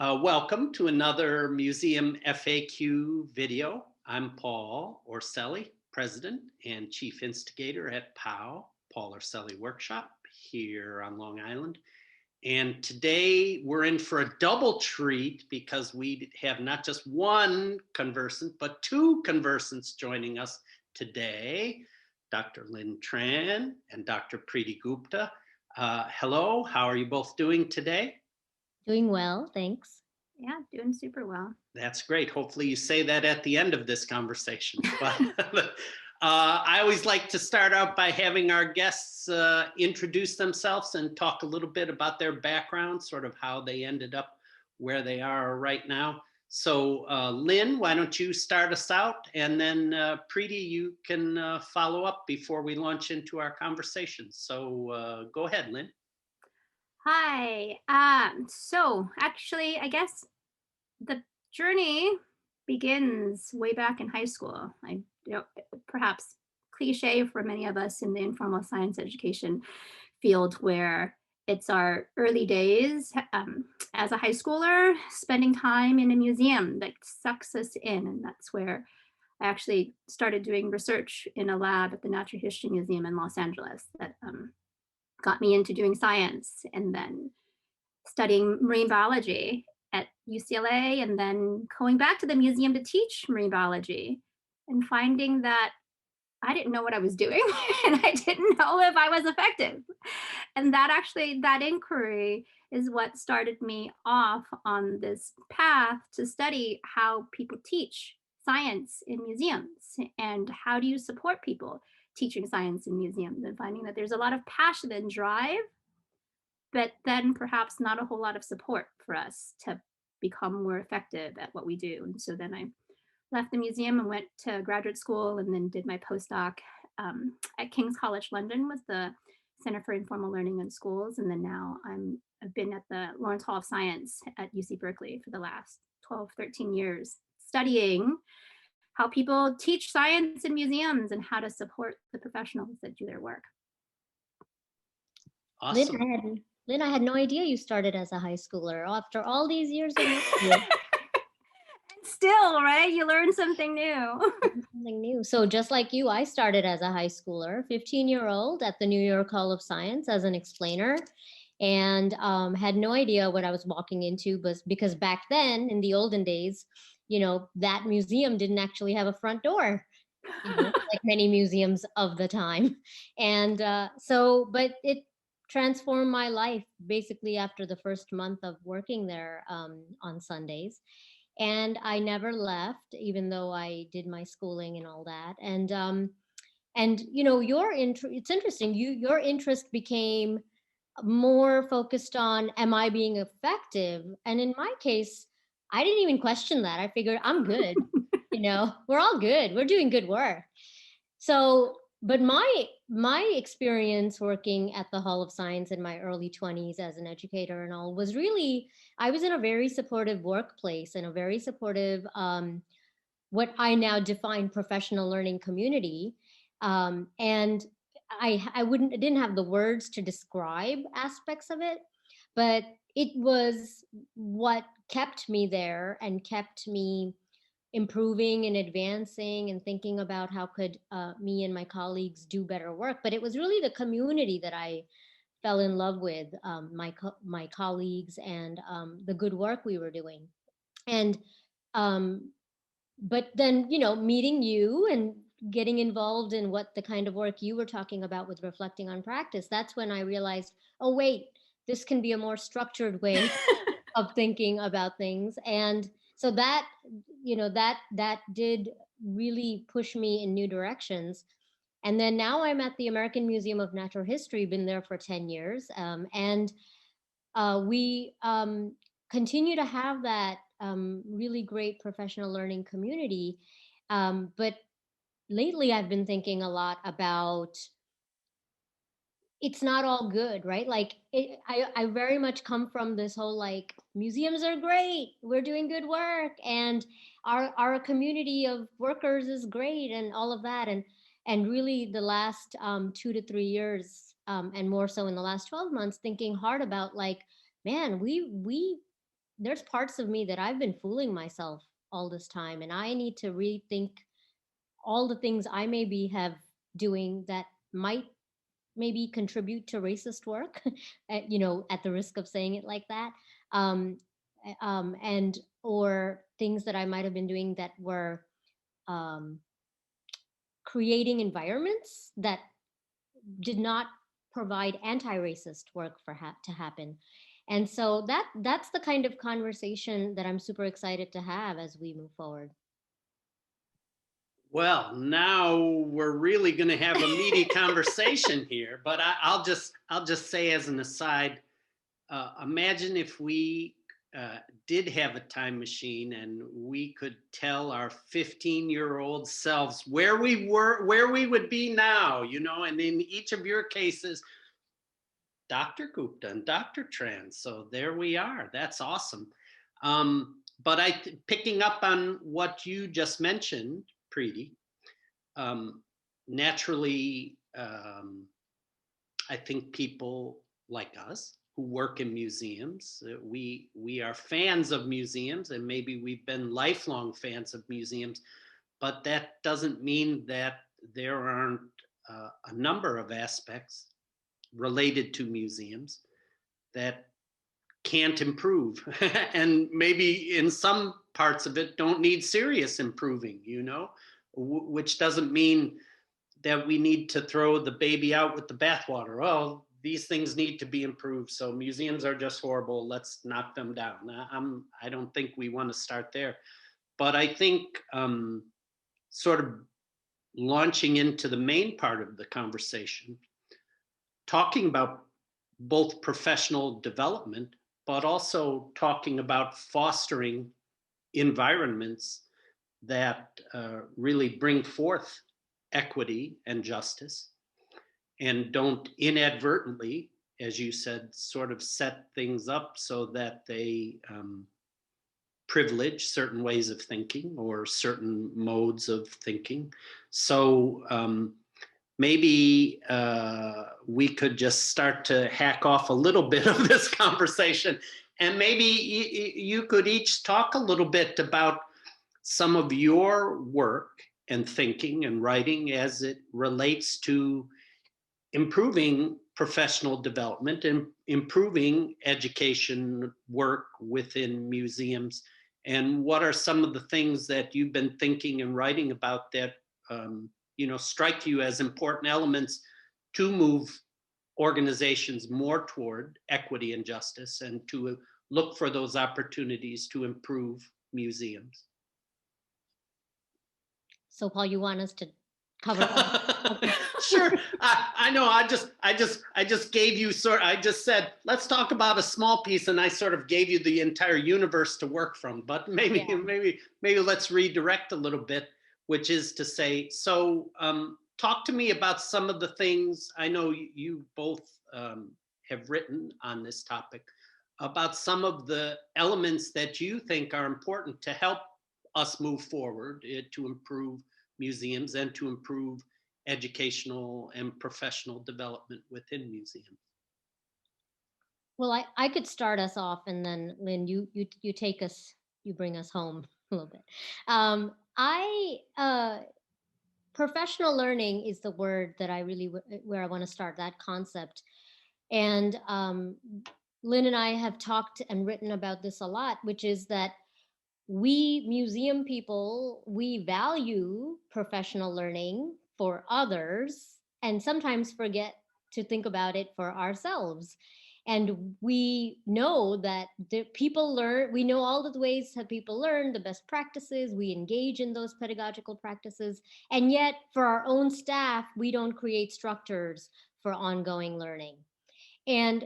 Welcome to another Museum FAQ video. I'm Paul Orselli, President and Chief Instigator at POW, Paul Orselli Workshop here on Long Island. And today we're in for a double treat because we have not just one conversant, but two conversants joining us today, Dr. Lynn Tran and Dr. Preeti Gupta. Hello, how are you both doing today? Doing well, thanks. Yeah, doing super well. That's great. Hopefully you say that at the end of this conversation. But I always like to start out by having our guests introduce themselves and talk a little bit about their background, sort of how they ended up where they are right now. So Lynn, why don't you start us out? And then Preeti, you can follow up before we launch into our conversation. So go ahead, Lynn. Hi. So actually, I guess the journey begins way back in high school. Perhaps cliche for many of us in the informal science education field, where it's our early days as a high schooler, spending time in a museum that sucks us in. And that's where I actually started doing research in a lab at the Natural History Museum in Los Angeles that got me into doing science, and then studying marine biology at UCLA, and then going back to the museum to teach marine biology and finding that I didn't know what I was doing and I didn't know if I was effective. And that inquiry is what started me off on this path to study how people teach science in museums and how do you support people teaching science in museums, and finding that there's a lot of passion and drive, but then perhaps not a whole lot of support for us to become more effective at what we do. And so then I left the museum and went to graduate school, and then did my postdoc at King's College London with the Center for Informal Learning in Schools. And then now I've been at the Lawrence Hall of Science at UC Berkeley for the last 12, 13 years, studying how people teach science in museums and how to support the professionals that do their work. Awesome. Lynn, I had no idea you started as a high schooler after all these years of Still, right? You learn something new. Something new. So just like you, I started as a high schooler, 15-year-old at the New York Hall of Science as an explainer, and had no idea what I was walking into, but because back then in the olden days, that museum didn't actually have a front door, like many museums of the time. And but it transformed my life basically after the first month of working there on Sundays. And I never left, even though I did my schooling and all that. And it's interesting. Your interest became more focused on, am I being effective? And in my case, I didn't even question that. I figured I'm good. We're all good. We're doing good work. So, but my experience working at the Hall of Science in my early 20s as an educator and all was really, I was in a very supportive workplace and a very supportive, what I now define professional learning community. And I didn't have the words to describe aspects of it, but it was what kept me there and kept me improving and advancing and thinking about how could me and my colleagues do better work. But it was really the community that I fell in love with, my colleagues and the good work we were doing. And but then, meeting you and getting involved in what the kind of work you were talking about with reflecting on practice, that's when I realized, oh, wait, this can be a more structured way of thinking about things. And so that did really push me in new directions. And then now I'm at the American Museum of Natural History, been there for 10 years. And we continue to have that really great professional learning community. But lately I've been thinking a lot about, it's not all good, right? Like I very much come from this whole, like, museums are great, we're doing good work, and our community of workers is great, and all of that. And really the last 2 to 3 years, and more so in the last 12 months, thinking hard about, like, man, we there's parts of me that I've been fooling myself all this time, and I need to rethink all the things I maybe have doing that might maybe contribute to racist work, at the risk of saying it like that, um, and or things that I might have been doing that were um, creating environments that did not provide anti-racist work to happen. And so that's the kind of conversation that I'm super excited to have as we move forward. Well, now we're really going to have a meaty conversation here. But I'll just say as an aside, imagine if we did have a time machine and we could tell our 15-year-old selves where we were, where we would be now, and in each of your cases, Dr. Gupta and Dr. Tran. So there we are. That's awesome. But picking up on what you just mentioned, Preeti, naturally, I think people like us who work in museums, we are fans of museums, and maybe we've been lifelong fans of museums, but that doesn't mean that there aren't a number of aspects related to museums that can't improve and maybe in some parts of it don't need serious improving, which doesn't mean that we need to throw the baby out with the bathwater. Oh, these things need to be improved, so museums are just horrible, let's knock them down. I don't think we want to start there, but I think sort of launching into the main part of the conversation, talking about both professional development, but also talking about fostering environments that really bring forth equity and justice and don't inadvertently, as you said, sort of set things up so that they privilege certain ways of thinking or certain modes of thinking. So maybe we could just start to hack off a little bit of this conversation, and maybe you could each talk a little bit about some of your work and thinking and writing as it relates to improving professional development and improving education work within museums. And what are some of the things that you've been thinking and writing about that strike you as important elements to move organizations more toward equity and justice and to look for those opportunities to improve museums? So Paul, you want us to cover all? Sure. I know. I just gave you I just said, let's talk about a small piece, and I sort of gave you the entire universe to work from. But maybe let's redirect a little bit, which is to say, so talk to me about some of the things. I know you both have written on this topic, about some of the elements that you think are important to help us move forward, to improve museums and to improve educational and professional development within museums. Well, I could start us off, and then Lynn, you take us, you bring us home a little bit. Professional learning is the word that I really where I want to start, that concept. And Lynn and I have talked and written about this a lot, which is that we museum people, we value professional learning for others and sometimes forget to think about it for ourselves. And we know that people learn, we know all the ways that people learn, the best practices, we engage in those pedagogical practices. And yet, for our own staff, we don't create structures for ongoing learning. And,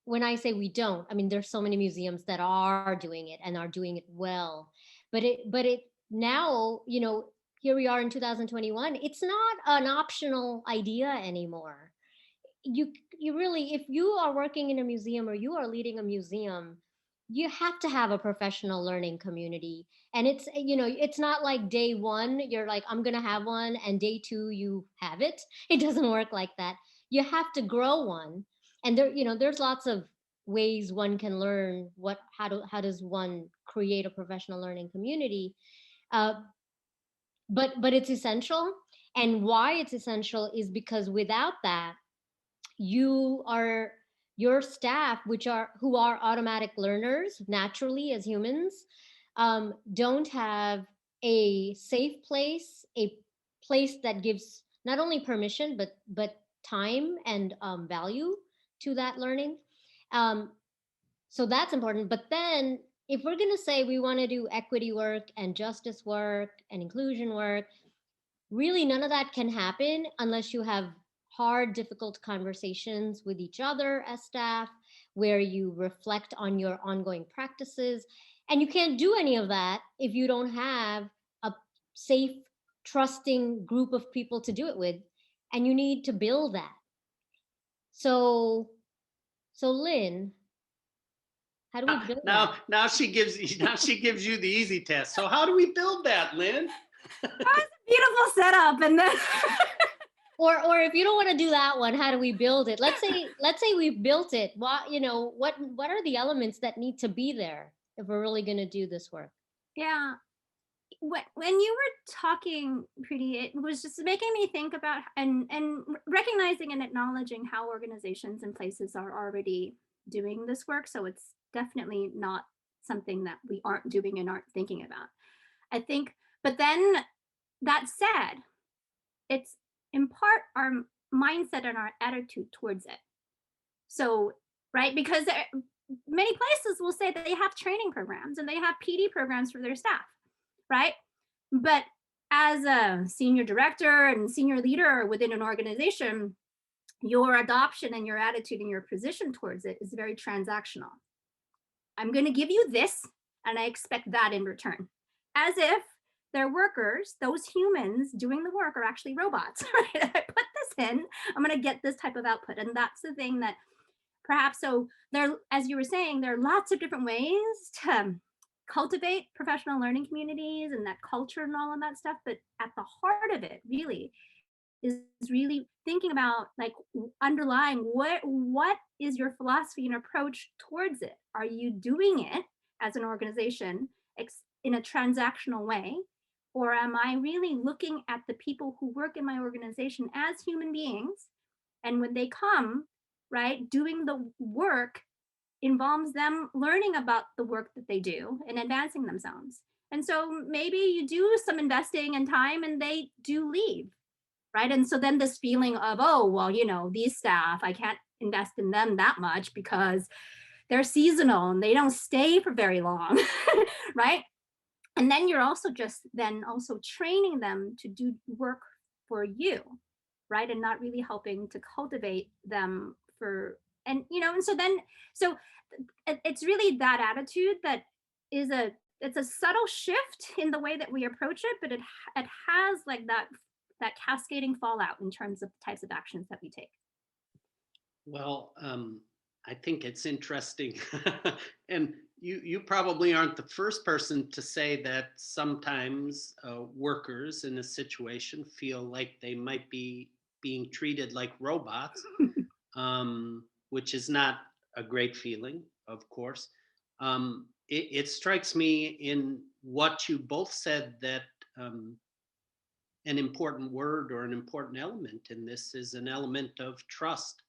when I say we don't, I mean, there's so many museums that are doing it and are doing it well. But it now, here we are in 2021, it's not an optional idea anymore. You really, if you are working in a museum or you are leading a museum, you have to have a professional learning community. And it's not like day one you're like, I'm gonna have one, and day two you have it. It doesn't work like that. You have to grow one. And there's lots of ways one can learn, how does one create a professional learning community. Uh, but it's essential. And why it's essential is because without that, your staff, who are automatic learners naturally as humans, don't have a safe place, a place that gives not only permission but time and value to that learning. Um, so that's important. But then, if we're going to say we want to do equity work and justice work and inclusion work, really none of that can happen unless you have hard, difficult conversations with each other as staff, where you reflect on your ongoing practices. And you can't do any of that if you don't have a safe, trusting group of people to do it with. And you need to build that. So Lynn, how do we build that? Now she gives you the easy task. So how do we build that, Lynn? That was a beautiful setup, and then or if you don't want to do that one, how do we build it? Let's say we've built it. What are the elements that need to be there if we're really going to do this work? yeah. When you were talking, Preeti, it was just making me think about and recognizing and acknowledging how organizations and places are already doing this work. So it's definitely not something that we aren't doing and aren't thinking about. I think, but then that said, it's in part our mindset and our attitude towards it. So, right, because many places will say that they have training programs and they have PD programs for their staff, right? But as a senior director and senior leader within an organization, your adoption and your attitude and your position towards it is very transactional. I'm going to give you this, and I expect that in return, as if their workers, those humans doing the work, are actually robots. Right? I put this in, I'm going to get this type of output. And that's the thing that perhaps, so there, as you were saying, there are lots of different ways to cultivate professional learning communities and that culture and all of that stuff. But at the heart of it really is really thinking about, like, underlying what is your philosophy and approach towards it. Are you doing it as an organization in a transactional way, or am I really looking at the people who work in my organization as human beings, and when they come, right, doing the work involves them learning about the work that they do and advancing themselves. And so maybe you do some investing and time and they do leave, right? And so then this feeling of, oh, well, these staff, I can't invest in them that much because they're seasonal and they don't stay for very long, right? And then you're also training them to do work for you, right? And not really helping to cultivate them and so it's really that attitude that it's a subtle shift in the way that we approach it, but it has like that cascading fallout in terms of the types of actions that we take. Well, I think it's interesting. And you probably aren't the first person to say that sometimes workers in a situation feel like they might be being treated like robots, which is not a great feeling, of course. It strikes me in what you both said that an important word or an important element in this is an element of trust,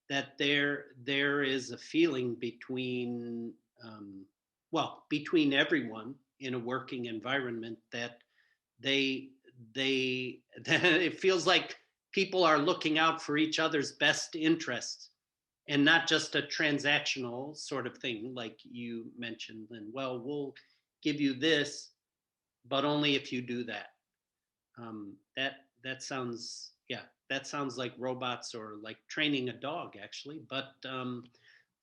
that there is a feeling between between everyone in a working environment that that it feels like people are looking out for each other's best interests, and not just a transactional sort of thing like you mentioned, Lynn. Well, we'll give you this, but only if you do that. That sounds, yeah, that sounds like robots, or like training a dog, actually. But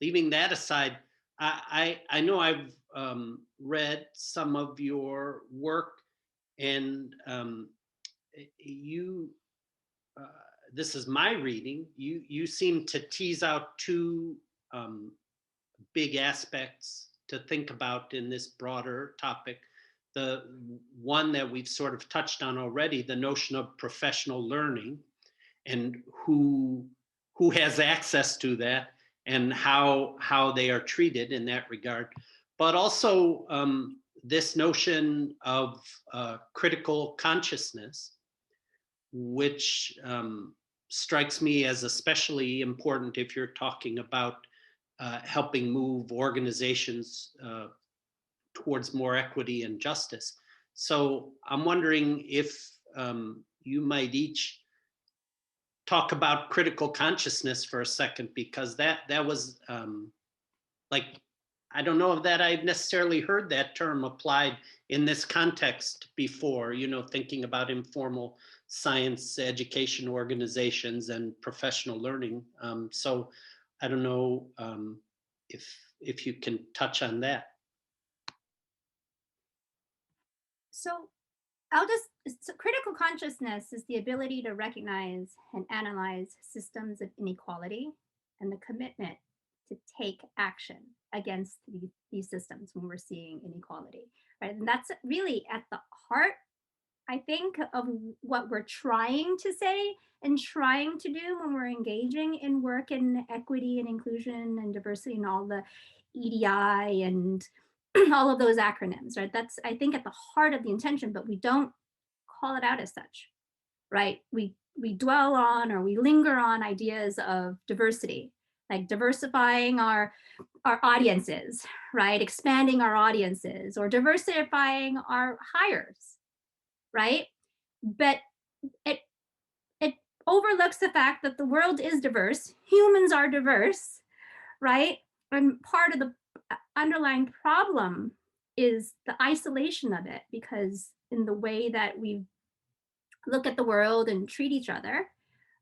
leaving that aside, I know I've read some of your work, and you this is my reading. You seem to tease out two big aspects to think about in this broader topic. The one that we've sort of touched on already, the notion of professional learning and who has access to that, and how they are treated in that regard. But also this notion of critical consciousness, which strikes me as especially important if you're talking about helping move organizations towards more equity and justice. So I'm wondering if you might each talk about critical consciousness for a second, because that was like, I don't know if that I've necessarily heard that term applied in this context before, thinking about informal science education organizations and professional learning. So I don't know if you can touch on that. So critical consciousness is the ability to recognize and analyze systems of inequality and the commitment to take action against these systems when we're seeing inequality, right? And that's really at the heart, I think, of what we're trying to say and trying to do when we're engaging in work in equity and inclusion and diversity and all the EDI and all of those acronyms, right? That's, I think, at the heart of the intention, but we don't call it out as such, right? We dwell on or we linger on ideas of diversity, like diversifying our audiences, right? Expanding our audiences or diversifying our hires, right? But it overlooks the fact that the world is diverse, humans are diverse, right? And part of the underlying problem is the isolation of it, because in the way that we look at the world and treat each other,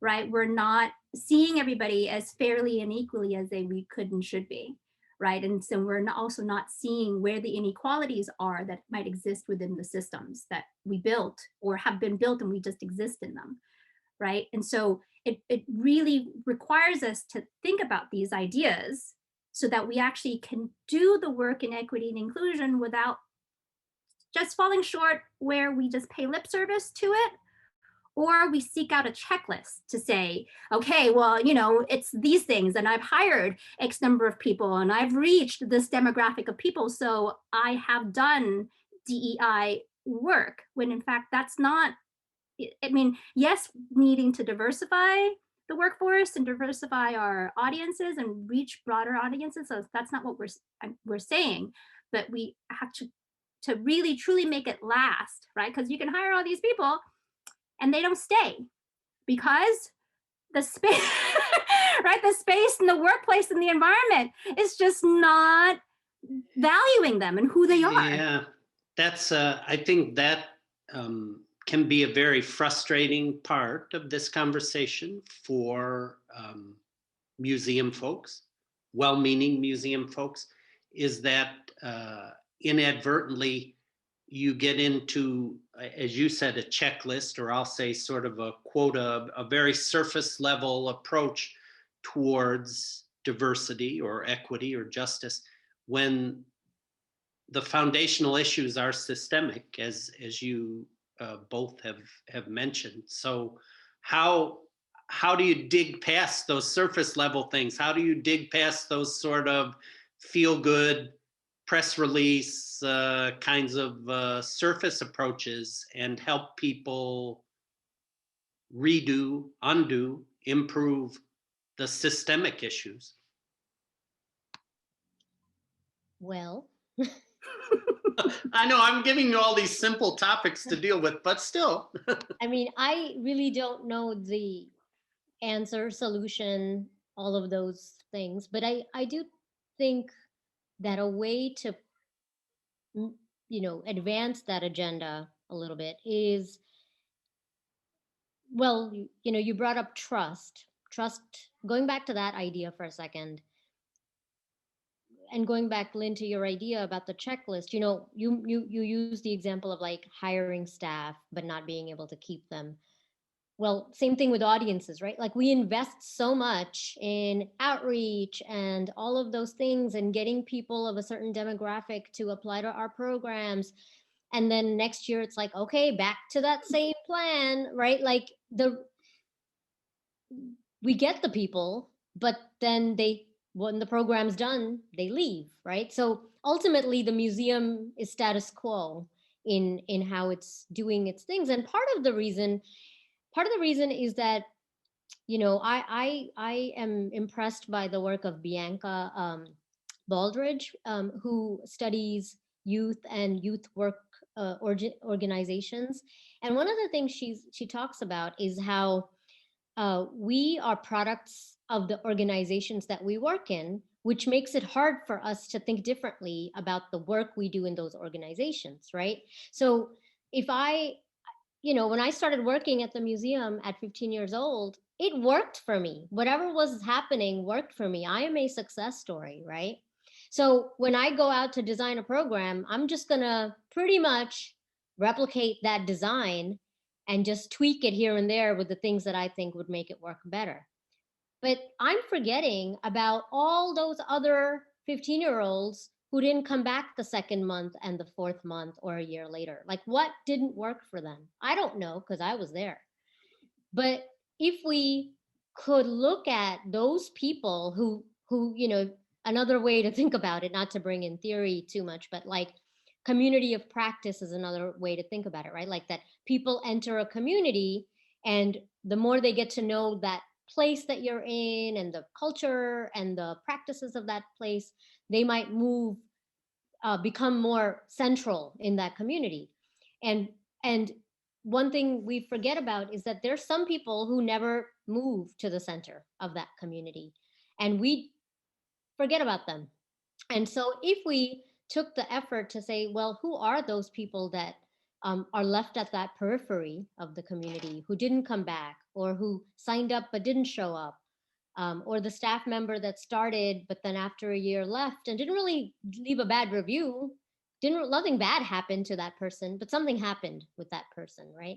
right, we're not seeing everybody as fairly and equally as we could and should be, right? And so we're also not seeing where the inequalities are that might exist within the systems that we built or have been built, and we just exist in them, right? And so it really requires us to think about these ideas so that we actually can do the work in equity and inclusion without just falling short where we just pay lip service to it, or we seek out a checklist to say, okay, well, it's these things, and I've hired X number of people, and I've reached this demographic of people, so I have done DEI work, when in fact, that's not, I mean, yes, needing to diversify the workforce and diversify our audiences and reach broader audiences, so that's not what we're saying, but we have to really, truly make it last, right? Because you can hire all these people, and they don't stay because the space, right? The space and the workplace and the environment is just not valuing them and who they are. Yeah, that's, I think that can be a very frustrating part of this conversation for museum folks, well-meaning museum folks, is that inadvertently you get into, as you said, a checklist, or I'll say sort of a quota, a very surface level approach towards diversity or equity or justice, when the foundational issues are systemic, as you both have mentioned. So how do you dig past those surface level things? How do you dig past those sort of feel good press release kinds of surface approaches and help people redo, undo, improve the systemic issues? Well, I know I'm giving you all these simple topics to deal with, but still. I mean, I really don't know the answer, solution, all of those things, but I do think that a way to advance that agenda a little bit is, well, you brought up trust, going back to that idea for a second, and going back, Lynn, to your idea about the checklist. You use the example of like hiring staff but not being able to keep them. Well, same thing with audiences, right? Like we invest so much in outreach and all of those things and getting people of a certain demographic to apply to our programs. And then next year it's like, okay, back to that same plan, right? Like we get the people, but then they when the program's done, they leave, right? So ultimately, the museum is status quo in how it's doing its things. And part of the reason is that, you know, I am impressed by the work of Bianca Baldridge, who studies youth and youth work organizations. And one of the things she talks about is how we are products of the organizations that we work in, which makes it hard for us to think differently about the work we do in those organizations, right? So if I, you know, when I started working at the museum at 15 years old, it worked for me. Whatever was happening worked for me. I am a success story, right? So when I go out to design a program, I'm just going to pretty much replicate that design and just tweak it here and there with the things that I think would make it work better. But I'm forgetting about all those other 15-year-olds who didn't come back the second month and the fourth month or a year later. Like, what didn't work for them? I don't know because I was there. But if we could look at those people who, you know, another way to think about it, not to bring in theory too much, but like community of practice is another way to think about it, right? Like that people enter a community, and the more they get to know that place that you're in and the culture and the practices of that place, they might become more central in that community. And one thing we forget about is that there's some people who never move to the center of that community, and we forget about them. And so if we took the effort to say, well, who are those people that are left at that periphery of the community who didn't come back, or who signed up but didn't show up, or the staff member that started but then after a year left and didn't really leave a bad review, didn't nothing bad happened to that person, but something happened with that person, right?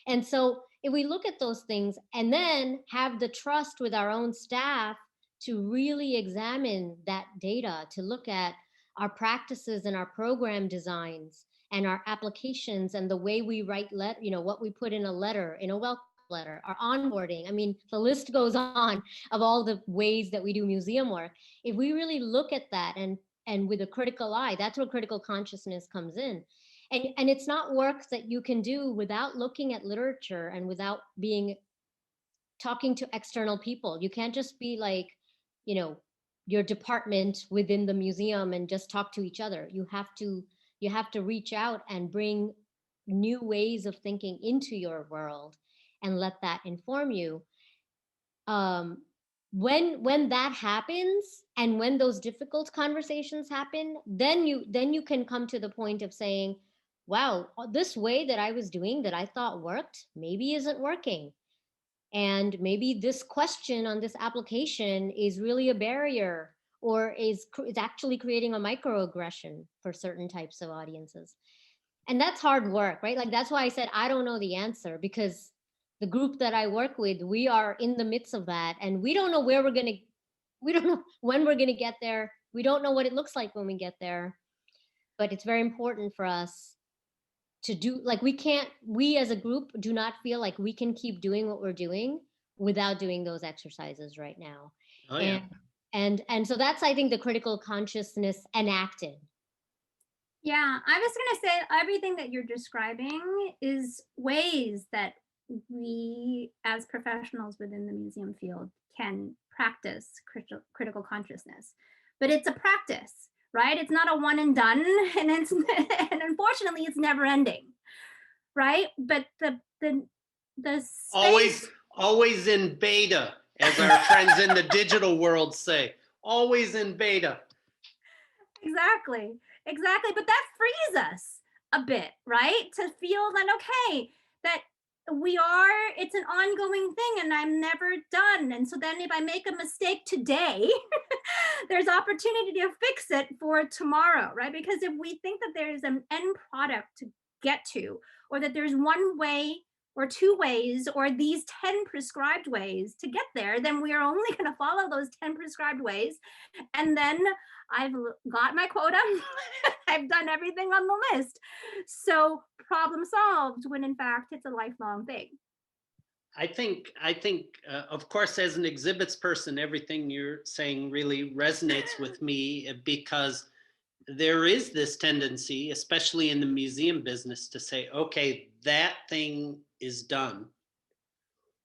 And so if we look at those things and then have the trust with our own staff to really examine that data, to look at our practices and our program designs and our applications and the way we write you know, what we put in a letter, in a welcome letter, our onboarding. I mean, the list goes on of all the ways that we do museum work. If we really look at that and with a critical eye, that's where critical consciousness comes in. And it's not work that you can do without looking at literature and without being talking to external people. You can't just be like, you know, your department within the museum and just talk to each other. You have to reach out and bring new ways of thinking into your world and let that inform you. When that happens, and when those difficult conversations happen, then you can come to the point of saying, wow, this way that I was doing that I thought worked maybe isn't working, and maybe this question on this application is really a barrier, or is actually creating a microaggression for certain types of audiences. And that's hard work, right? Like, that's why I said I don't know the answer, because the group that I work with, we are in the midst of that, and we don't know we don't know when we're gonna get there. We don't know what it looks like when we get there. But it's very important for us to do, like, we as a group do not feel like we can keep doing what we're doing without doing those exercises right now. Oh, yeah. And so that's, I think, the critical consciousness enacted. Yeah, I was going to say everything that you're describing is ways that we as professionals within the museum field can practice critical consciousness. But it's a practice, right? It's not a one and done, and and unfortunately it's never ending, right? But the space, Always in beta, as our friends in the digital world say. Always in beta. Exactly. But that frees us a bit, right? To feel that, okay, that it's an ongoing thing and I'm never done. And so then if I make a mistake today, there's opportunity to fix it for tomorrow, right? Because if we think that there's an end product to get to, or that there's one way or two ways or these 10 prescribed ways to get there, then we are only going to follow those 10 prescribed ways. And then I've got my quota. I've done everything on the list. So problem solved, when in fact it's a lifelong thing. I think, of course, as an exhibits person, everything you're saying really resonates with me because there is this tendency, especially in the museum business, to say, okay, that thing is done,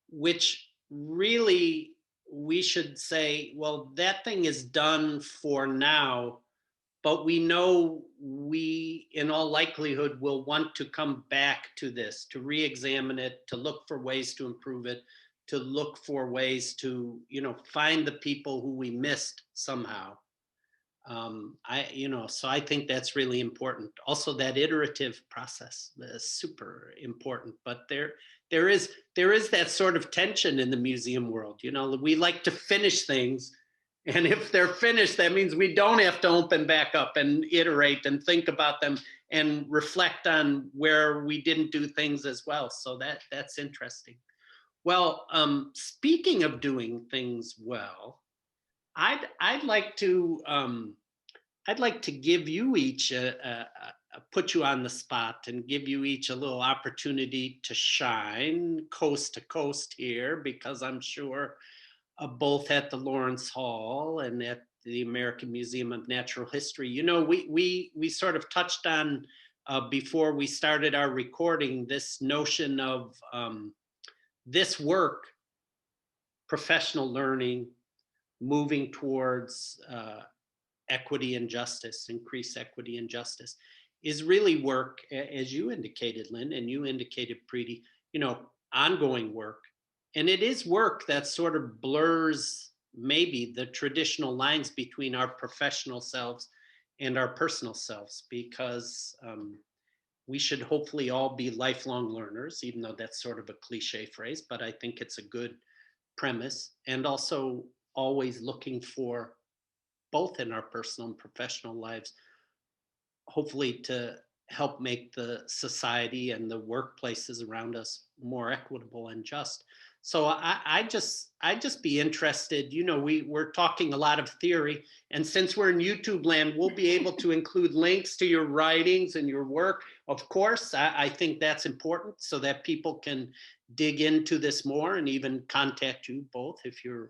which really we should say, well, that thing is done for now, but we know we, in all likelihood, will want to come back to this, to re-examine it, to look for ways to improve it, to look for ways to, find the people who we missed somehow. So I think that's really important. Also, that iterative process is super important. But there is that sort of tension in the museum world. We like to finish things, and if they're finished, that means we don't have to open back up and iterate and think about them and reflect on where we didn't do things as well. So that's interesting. Well, speaking of doing things well, I'd like to. I'd like to give you each put you on the spot and give you each a little opportunity to shine coast to coast here, because I'm sure both at the Lawrence Hall and at the American Museum of Natural History, we sort of touched on before we started our recording this notion of this work, professional learning, moving towards equity and justice, increase equity and justice, is really work, as you indicated, Lynn, and you indicated, Preeti, ongoing work. And it is work that sort of blurs maybe the traditional lines between our professional selves and our personal selves, because we should hopefully all be lifelong learners, even though that's sort of a cliche phrase, but I think it's a good premise. And also always looking for, both in our personal and professional lives, hopefully to help make the society and the workplaces around us more equitable and just. So I just be interested, we're talking a lot of theory, and since we're in YouTube land, we'll be able to include links to your writings and your work. Of course, I think that's important so that people can dig into this more and even contact you both if you're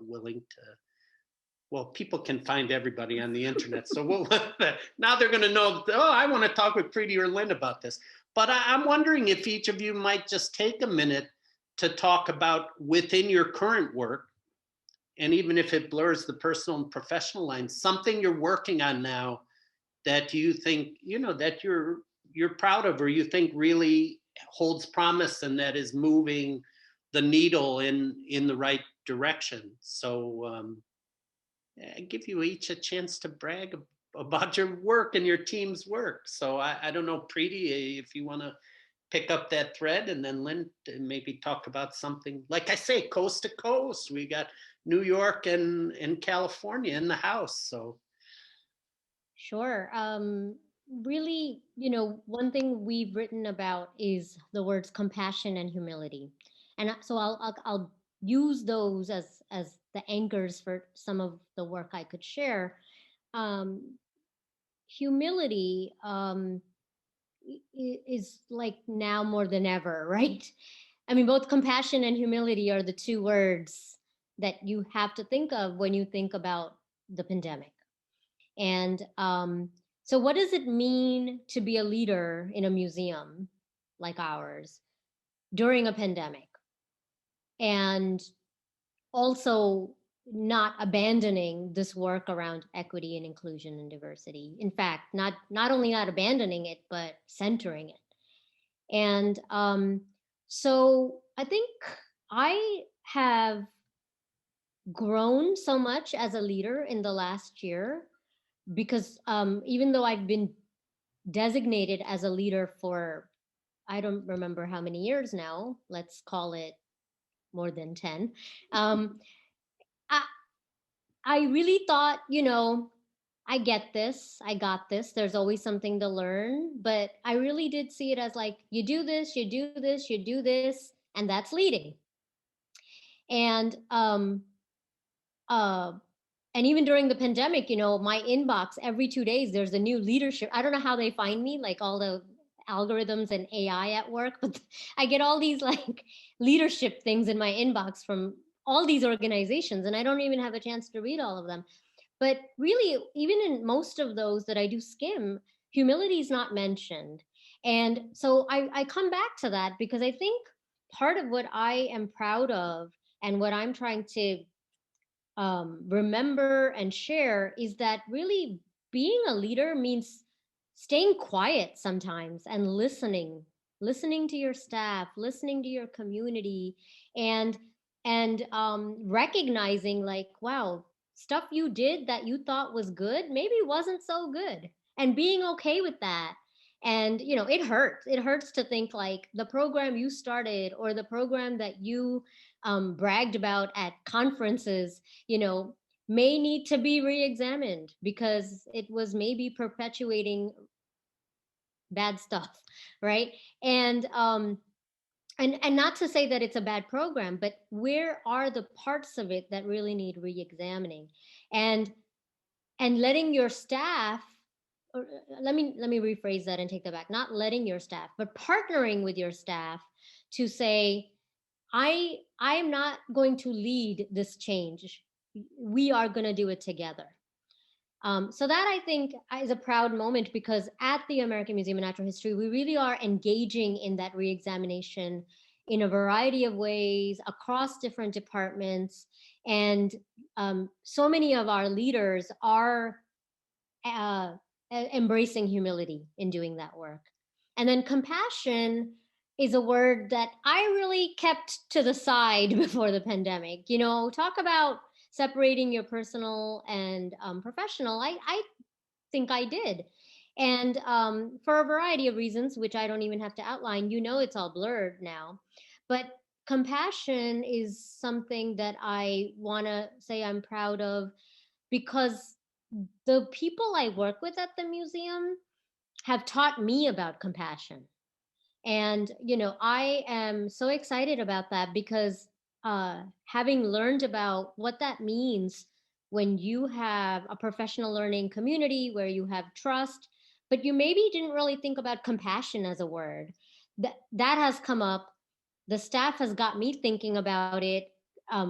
willing to. Well, people can find everybody on the internet. So now they're going to know, I want to talk with Preeti or Lynn about this. But I'm wondering if each of you might just take a minute to talk about, within your current work, and even if it blurs the personal and professional lines, something you're working on now that you think, that you're proud of, or you think really holds promise and that is moving the needle in the right direction. So give you each a chance to brag about your work and your team's work. So I don't know, Preeti, if you want to pick up that thread, and then Lynn maybe talk about something, like I say, coast to coast. We got New York and California in the house. So Sure. Really, one thing we've written about is the words compassion and humility. And so I'll use those as the anchors for some of the work I could share. Humility is like now more than ever, right? I mean, both compassion and humility are the two words that you have to think of when you think about the pandemic. And so, what does it mean to be a leader in a museum like ours during a pandemic? And also not abandoning this work around equity and inclusion and diversity. In fact, not only not abandoning it, but centering it. And so I think I have grown so much as a leader in the last year, because even though I've been designated as a leader for, I don't remember how many years now, let's call it more than 10. I, I really thought, I get this, I got this. There's always something to learn. But I really did see it as like, you do this, you do this, you do this, and that's leading. And and even during the pandemic, my inbox every 2 days, there's a new leadership. I don't know how they find me, like all the algorithms and AI at work, but I get all these like leadership things in my inbox from all these organizations, and I don't even have a chance to read all of them. But really, even in most of those that I do skim, humility is not mentioned. And so I come back to that because I think part of what I am proud of and what I'm trying to remember and share is that really being a leader means staying quiet sometimes and listening to your staff, listening to your community, and recognizing like, wow, stuff you did that you thought was good maybe wasn't so good, and being okay with that. And it hurts to think like the program you started or the program that you bragged about at conferences, may need to be re-examined because it was maybe perpetuating bad stuff, right? And not to say that it's a bad program, but where are the parts of it that really need re-examining? And letting your staff, or let me rephrase that and take that back. Not letting your staff, but partnering with your staff to say, I'm not going to lead this change. We are going to do it together. So that I think is a proud moment because at the American Museum of Natural History, we really are engaging in that reexamination in a variety of ways across different departments. And so many of our leaders are embracing humility in doing that work. And then compassion is a word that I really kept to the side before the pandemic. Talk about separating your personal and professional. I think I did. And for a variety of reasons, which I don't even have to outline, it's all blurred now. But compassion is something that I want to say I'm proud of because the people I work with at the museum have taught me about compassion. And, I am so excited about that because having learned about what that means when you have a professional learning community where you have trust, but you maybe didn't really think about compassion as a word, that has come up. The staff has got me thinking about it.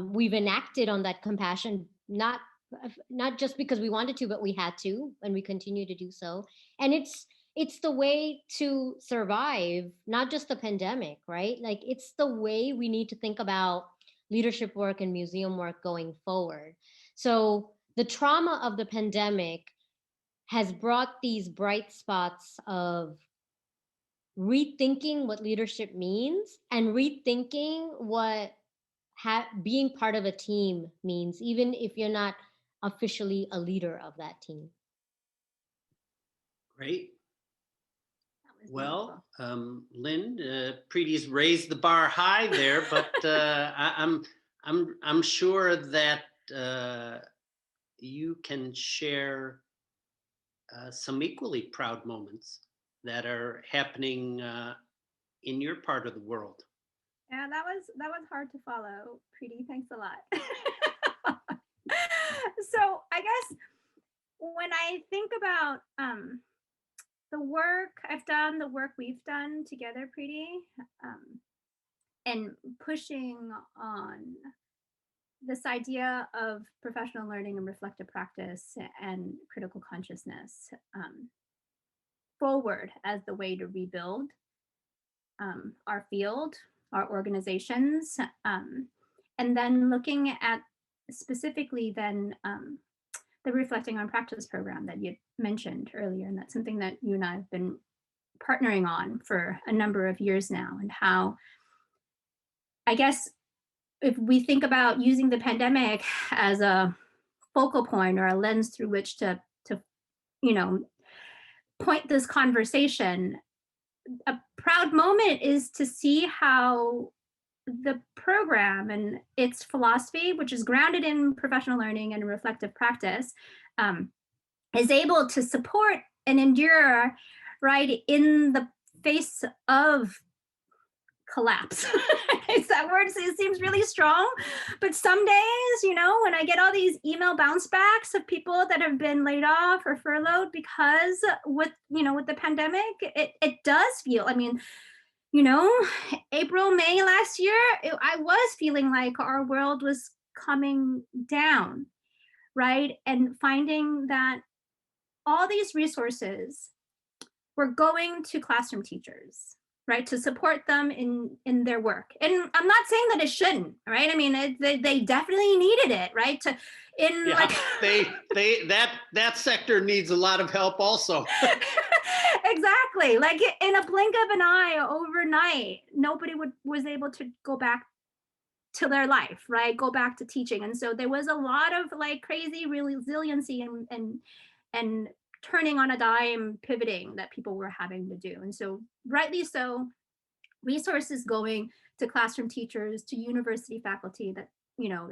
We've enacted on that compassion, not just because we wanted to, but we had to, and we continue to do so. And it's the way to survive, not just the pandemic, right? Like it's the way we need to think about leadership work and museum work going forward. So the trauma of the pandemic has brought these bright spots of rethinking what leadership means and rethinking what being part of a team means, even if you're not officially a leader of that team. Great. That was Well, beautiful. Lynn, Preeti's raised the bar high there, but I'm sure that you can share some equally proud moments that are happening in your part of the world. Yeah, that was hard to follow, Preeti. Thanks a lot. So I guess when I think about the work I've done, the work we've done together, Preeti, and pushing on this idea of professional learning and reflective practice and critical consciousness forward as the way to rebuild our field, our organizations, and then looking at specifically then the Reflecting on Practice program that you mentioned earlier. And that's something that you and I have been partnering on for a number of years now, and how, I guess, if we think about using the pandemic as a focal point or a lens through which to point this conversation, a proud moment is to see how the program and its philosophy, which is grounded in professional learning and reflective practice, is able to support and endure, right, in the face of collapse. Is that word? It seems really strong, but some days, you know, when I get all these email bounce backs of people that have been laid off or furloughed because with, you know, with the pandemic, it does feel, I mean, you know, April, May last year, I was feeling like our world was coming down, right? And finding that all these resources were going to classroom teachers, right, to support them in their work. And I'm not saying that it shouldn't, right? I mean, they definitely needed it, right? To in Yeah, like that sector needs a lot of help also. exactly, like in a blink of an eye, overnight, nobody was able to go back to their life, right? Go back to teaching. And so there was a lot of like crazy resiliency and turning on a dime, pivoting that people were having to do. And so rightly so, resources going to classroom teachers, to university faculty, that, you know,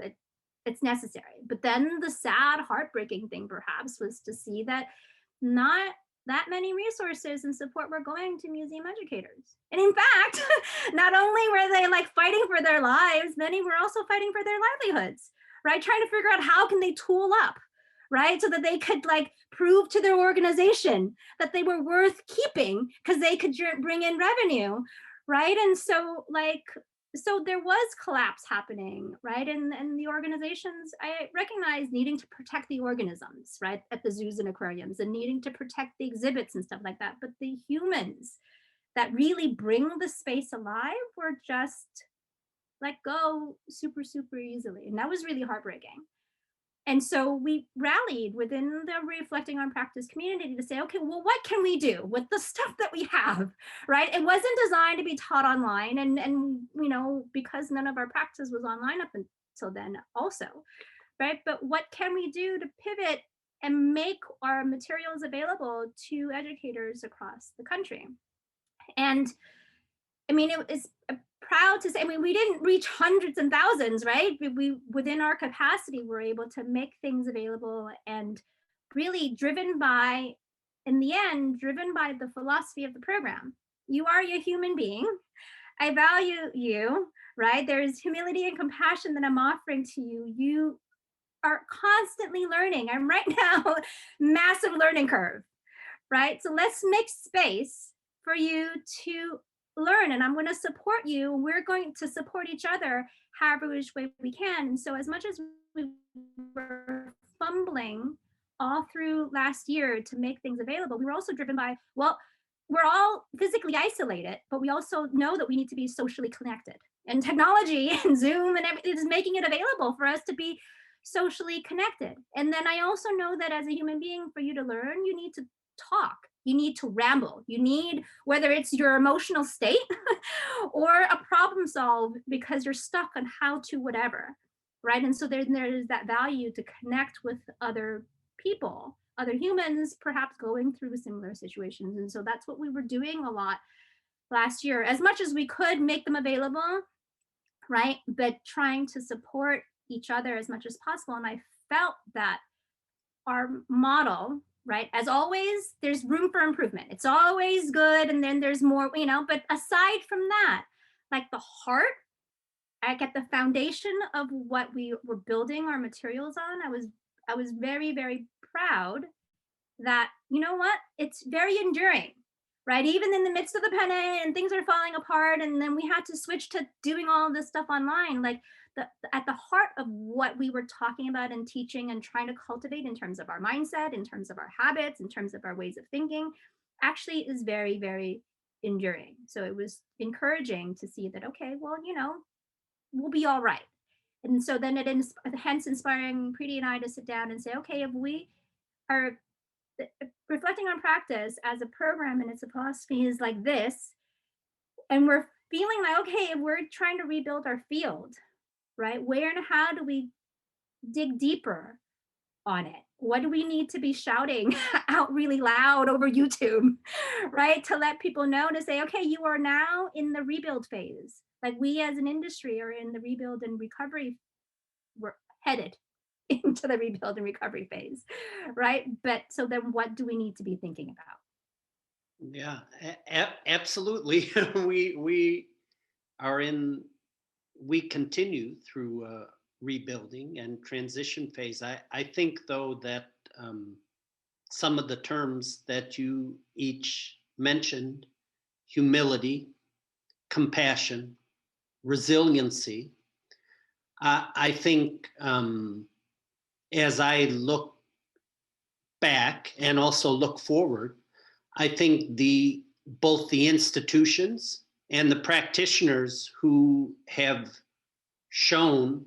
it's necessary. But then the sad, heartbreaking thing perhaps was to see that not that many resources and support were going to museum educators. And in fact, not only were they like fighting for their lives, many were also fighting for their livelihoods, right? Trying to figure out how can they tool up, right? So that they could like prove to their organization that they were worth keeping because they could bring in revenue, right? And so like, so there was collapse happening, right? And the organizations, I recognize needing to protect the organisms, right, at the zoos and aquariums, and needing to protect the exhibits and stuff like that. But the humans that really bring the space alive were just let go super, super easily. And that was really heartbreaking. And so we rallied within the Reflecting on Practice community to say, okay, well, what can we do with the stuff that we have, right? It wasn't designed to be taught online. And you know, because none of our practice was online up until then also, right? But what can we do to pivot and make our materials available to educators across the country? And I mean, it is proud to say, I mean, we didn't reach hundreds and thousands, right? We within our capacity, we're able to make things available, and really driven by, in the end, driven by the philosophy of the program. You are a human being. I value you, right? There's humility and compassion that I'm offering to you. You are constantly learning. I'm right now, massive learning curve, right? So let's make space for you to learn, and I'm going to support you. We're going to support each other however which way we can. And so as much as we were fumbling all through last year to make things available, we were also driven by, well, we're all physically isolated, but we also know that we need to be socially connected. And technology and Zoom and everything is making it available for us to be socially connected. And then I also know that as a human being, for you to learn, you need to talk, you need to ramble, you need, whether it's your emotional state or a problem solve because you're stuck on how to whatever, right? And so there's that value to connect with other people, other humans, perhaps going through similar situations. And so that's what we were doing a lot last year, as much as we could make them available, right? But trying to support each other as much as possible. And I felt that our model, right, as always, there's room for improvement. It's always good, and then there's more, you know, but aside from that, like the heart, like at the foundation of what we were building our materials on, I was very, very proud that, you know what, it's very enduring, right? Even in the midst of the pandemic and things are falling apart, and then we had to switch to doing all this stuff online, like at the heart of what we were talking about and teaching and trying to cultivate in terms of our mindset, in terms of our habits, in terms of our ways of thinking, actually is very, very enduring. So it was encouraging to see that, okay, well, you know, we'll be all right. And so then hence inspiring Preeti and I to sit down and say, okay, if we are reflecting on practice as a program and its philosophy is like this, and we're feeling like, okay, if we're trying to rebuild our field, right, where and how do we dig deeper on it? What do we need to be shouting out really loud over YouTube, right, to let people know, to say, okay, you are now in the rebuild phase. Like we as an industry are in the rebuild and recovery, we're headed into the rebuild and recovery phase, right? But so then what do we need to be thinking about? Yeah, absolutely. We we continue through a rebuilding and transition phase. I think though that some of the terms that you each mentioned, humility, compassion, resiliency, I think as I look back and also look forward, I think both the institutions and the practitioners who have shown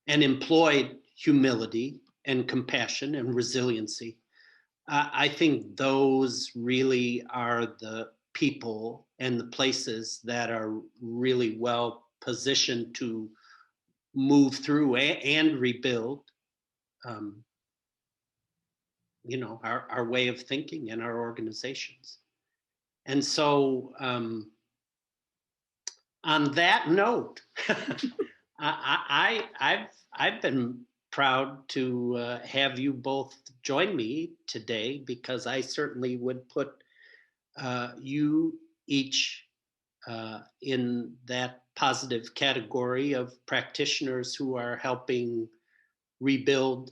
and employed humility and compassion and resiliency, I think those really are the people and the places that are really well positioned to move through and rebuild, our way of thinking and our organizations. And so on that note, I've been proud to have you both join me today, because I certainly would put you each in that positive category of practitioners who are helping rebuild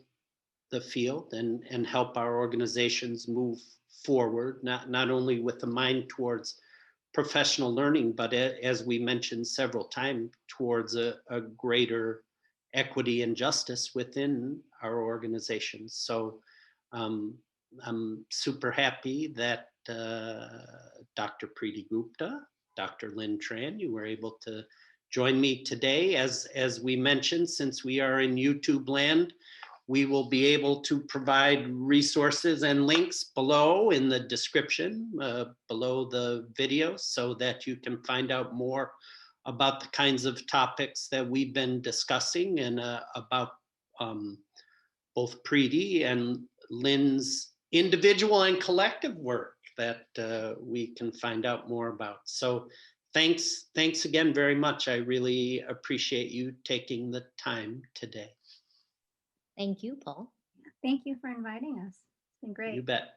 the field and help our organizations move forward, not only with a mind towards professional learning, but as we mentioned several times, towards a greater equity and justice within our organizations. So I'm super happy that Dr. Preeti Gupta, Dr. Lynn Tran, you were able to join me today. As we mentioned, since we are in YouTube land, we will be able to provide resources and links below in the description, below the video, so that you can find out more about the kinds of topics that we've been discussing, and about both Preeti and Lynn's individual and collective work that we can find out more about. So thanks again very much. I really appreciate you taking the time today. Thank you, Paul. Thank you for inviting us. It's been great. You bet.